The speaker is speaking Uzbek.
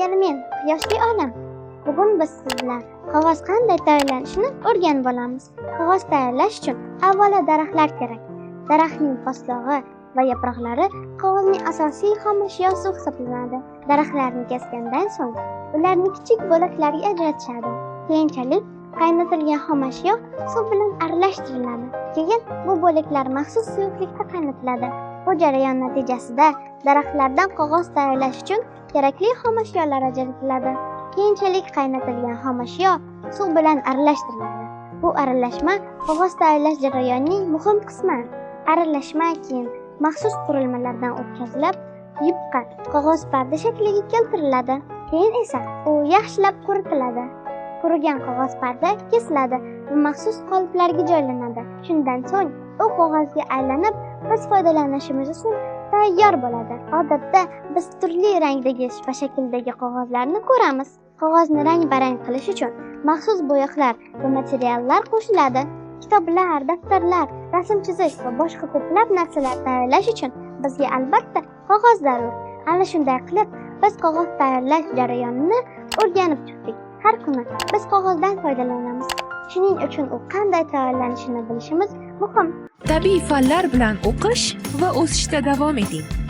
Degani men, quyoshli olam. Bugun biz siz bilan qog'oz qanday tayyorlanishini o'rganib olamiz. Qog'oz tayyorlash uchun avvalo daraxtlar kerak. Daraxtning po'stlog'i va yaproqlari qog'ozning asosiy xom ashyosi hisoblanadi. Daraxtlarni kesgandan so'ng ularni kichik bo'laklarga ajratishadi. Keyinchalik qaynatilgan xom ashyo suv bilan aralashtiriladi. Keyin bu bo'laklar maxsus suyuqlikda qaynatiladi. Bu jarayon natijasida daraxtlardan qog'oz tayyorlash uchun kerakli xom ashyolar ajratiladi. Keyinchalik qaynatilgan xom ashyo suv bilan aralashtiriladi. Bu aralashma qog'oz tayyorlash jarayonining muhim qismi. Aralashma keyin maxsus qurilmalardan o'tkazilib, yupqa qog'oz parda shakliga keltiriladi. Keyin esa u yaxshilab quritiladi. Qurigan qog'oz parda kesiladi va maxsus qoliplarga joylanadi. Shundan so'ng u qog'ozga aylanib, biz foydalanishimiz uchun tayyor bo'ladi. Odatda biz turli rangdagi va shakldagi qog'ozlarni ko'ramiz. Qog'ozni rang-barang qilish uchun maxsus bo'yoqlar va materiallar qo'shiladi. Kitoblar, daftarlar, rasm chizish va boshqa ko'plab narsalar tayyorlash uchun bizga albatta qog'oz zarur. Ana shunday qilib, biz qog'oz tayyorlash jarayonini o'rganib chiqdik. Har kuni biz qog'ozdan foydalanamiz. Shuning uchun u qanday tayyorlanishini bilishimiz muhim. Tabiiy fanlar bilan o'qish va o'sishda davom eting.